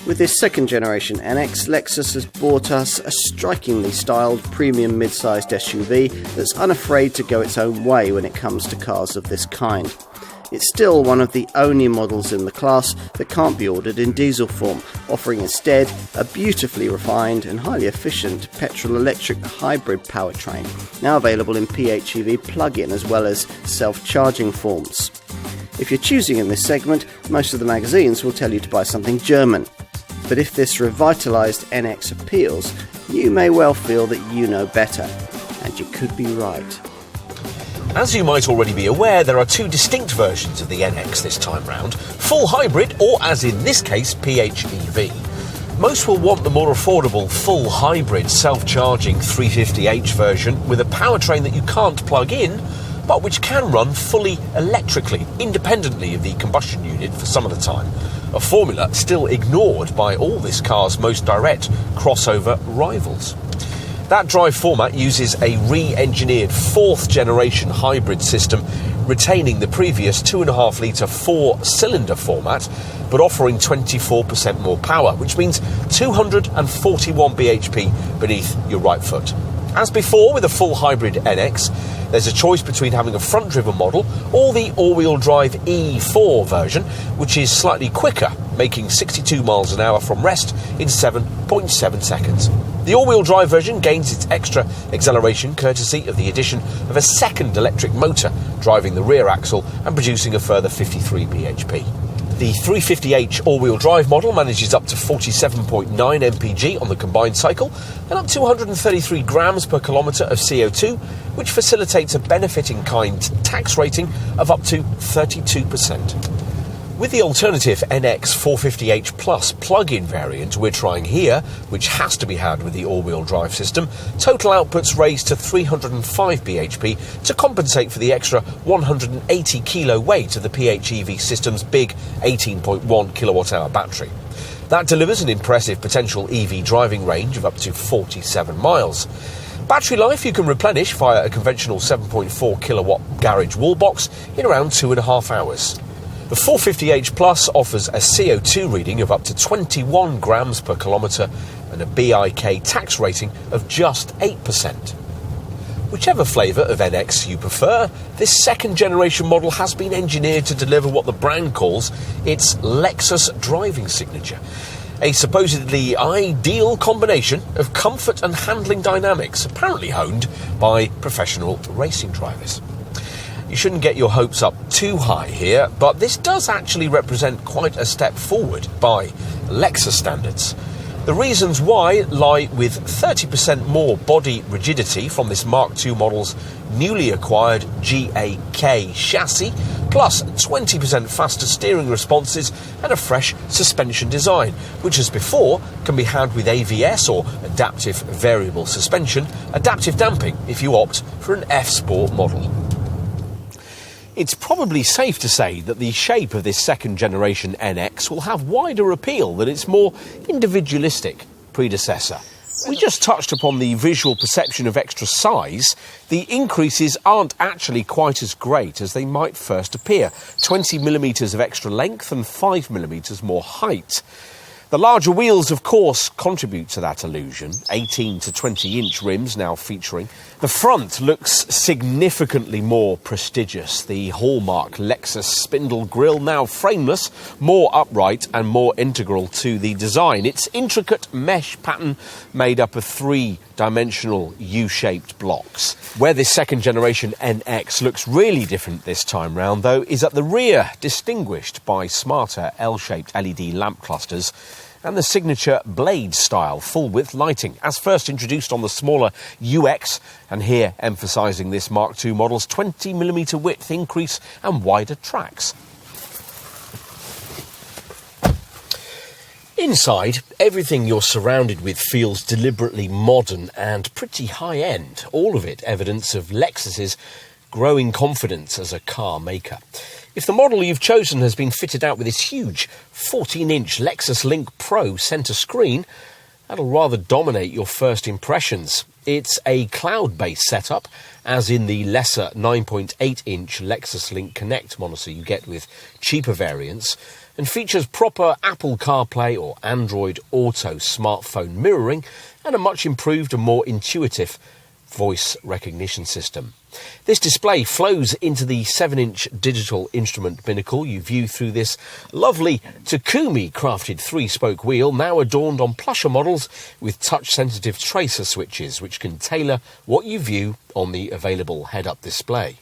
With this second generation NX, Lexus has brought us a strikingly styled premium mid-sized SUV that's unafraid to go its own way when it comes to cars of this kind. It's still one of the only models in the class that can't be ordered in diesel form, offering instead a beautifully refined and highly efficient petrol-electric hybrid powertrain, now available in PHEV plug-in as well as self-charging forms. If you're choosing in this segment, most of the magazines will tell you to buy something German. But if this revitalised NX appeals, you may well feel that you know better. And you could be right. As you might already be aware, there are two distinct versions of the NX this time round, full hybrid or, as in this case, PHEV. Most will want the more affordable full hybrid self-charging 350h version with a powertrain that you can't plug in, but which can run fully electrically, independently of the combustion unit for some of the time. A formula still ignored by all this car's most direct crossover rivals. That drive format uses a re-engineered fourth generation hybrid system, retaining the previous 2.5 litre 4-cylinder format, but offering 24% more power, which means 241 bhp beneath your right foot. As before with a full hybrid NX, there's a choice between having a front-driven model or the all-wheel drive E4 version, which is slightly quicker, making 62 miles an hour from rest in 7.7 seconds. The all-wheel drive version gains its extra acceleration courtesy of the addition of a second electric motor driving the rear axle and producing a further 53 bhp. The 350h all-wheel drive model manages up to 47.9 mpg on the combined cycle and up to 133 grams per kilometre of CO2, which facilitates a benefit-in-kind tax rating of up to 32%. With the alternative NX 450h Plus plug-in variant we're trying here, which has to be had with the all-wheel drive system, total outputs raised to 305 bhp to compensate for the extra 180 kilo weight of the PHEV system's big 18.1 kilowatt-hour battery. That delivers an impressive potential EV driving range of up to 47 miles. Battery life you can replenish via a conventional 7.4 kilowatt garage wall box in around 2.5 hours. The 450h Plus offers a CO2 reading of up to 21 grams per kilometre and a BIK tax rating of just 8%. Whichever flavour of NX you prefer, this second generation model has been engineered to deliver what the brand calls its Lexus driving signature. A supposedly ideal combination of comfort and handling dynamics, apparently honed by professional racing drivers. You shouldn't get your hopes up too high here, but this does actually represent quite a step forward by Lexus standards. The reasons why lie with 30% more body rigidity from this Mark II model's newly acquired GAK chassis, plus 20% faster steering responses and a fresh suspension design, which as before can be had with AVS or adaptive variable suspension, adaptive damping if you opt for an F-Sport model. It's probably safe to say that the shape of this second generation NX will have wider appeal than its more individualistic predecessor. We just touched upon the visual perception of extra size. The increases aren't actually quite as great as they might first appear. 20mm of extra length and 5mm more height. The larger wheels, of course, contribute to that illusion. 18 to 20-inch rims now featuring. The front looks significantly more prestigious. The hallmark Lexus spindle grille, now frameless, more upright and more integral to the design. Its intricate mesh pattern made up of 3-dimensional U-shaped blocks. Where this second-generation NX looks really different this time round, though, is at the rear, distinguished by smarter L-shaped LED lamp clusters and the signature blade-style full-width lighting, as first introduced on the smaller UX, and here emphasising this Mark II model's 20mm width increase and wider tracks. Inside, everything you're surrounded with feels deliberately modern and pretty high-end, all of it evidence of Lexus's growing confidence as a car maker. If the model you've chosen has been fitted out with this huge 14-inch Lexus Link Pro centre screen, that'll rather dominate your first impressions. It's a cloud-based setup, as in the lesser 9.8-inch Lexus Link Connect monitor you get with cheaper variants, and features proper Apple CarPlay or Android Auto smartphone mirroring and a much improved and more intuitive voice recognition system. This display flows into the 7-inch digital instrument binnacle you view through this lovely Takumi crafted 3-spoke wheel, now adorned on plusher models with touch-sensitive tracer switches which can tailor what you view on the available head-up display.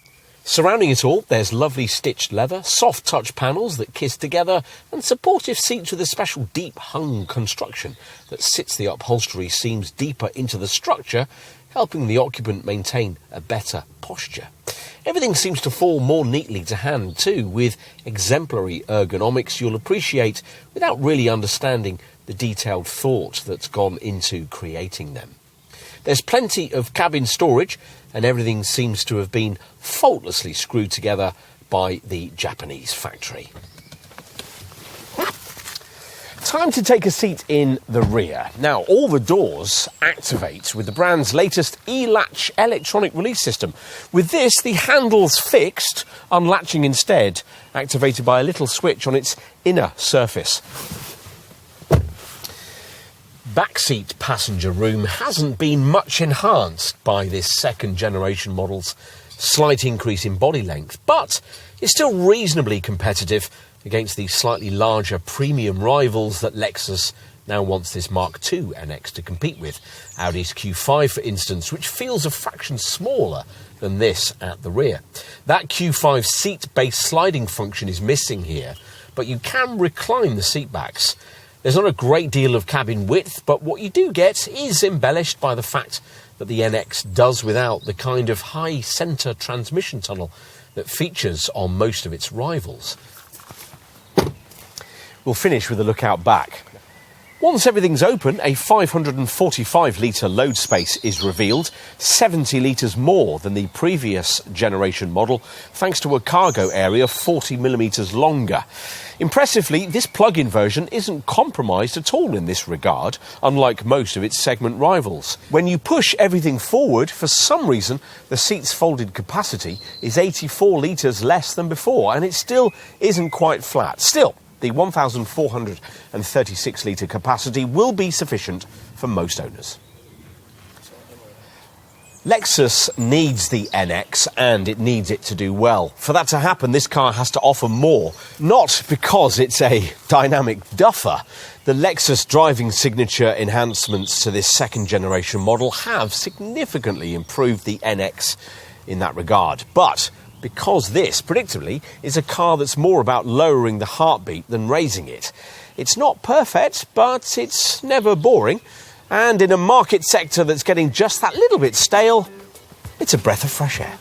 Surrounding it all, there's lovely stitched leather, soft touch panels that kiss together, and supportive seats with a special deep hung construction that sits the upholstery seams deeper into the structure, helping the occupant maintain a better posture. Everything seems to fall more neatly to hand too, with exemplary ergonomics you'll appreciate without really understanding the detailed thought that's gone into creating them. There's plenty of cabin storage, and everything seems to have been faultlessly screwed together by the Japanese factory. Time to take a seat in the rear. Now, all the doors activate with the brand's latest e-latch electronic release system. With this, the handle's fixed, unlatching instead, activated by a little switch on its inner surface. Backseat passenger room hasn't been much enhanced by this second generation model's slight increase in body length, but it's still reasonably competitive against the slightly larger premium rivals that Lexus now wants this Mark II NX to compete with. Audi's Q5, for instance, which feels a fraction smaller than this at the rear. That Q5 seat-based sliding function is missing here, but you can recline the seat backs. There's not a great deal of cabin width, but what you do get is embellished by the fact that the NX does without the kind of high centre transmission tunnel that features on most of its rivals. We'll finish with a look out back. Once everything's open, a 545-litre load space is revealed, 70 litres more than the previous generation model, thanks to a cargo area 40mm longer. Impressively, this plug-in version isn't compromised at all in this regard, unlike most of its segment rivals. When you push everything forward, for some reason, the seat's folded capacity is 84 litres less than before, and it still isn't quite flat. Still, the 1,436-litre capacity will be sufficient for most owners. Lexus needs the NX, and it needs it to do well. For that to happen, this car has to offer more, not because it's a dynamic duffer. The Lexus driving signature enhancements to this second-generation model have significantly improved the NX in that regard, but because this, predictably, is a car that's more about lowering the heartbeat than raising it. It's not perfect, but it's never boring. And in a market sector that's getting just that little bit stale, it's a breath of fresh air.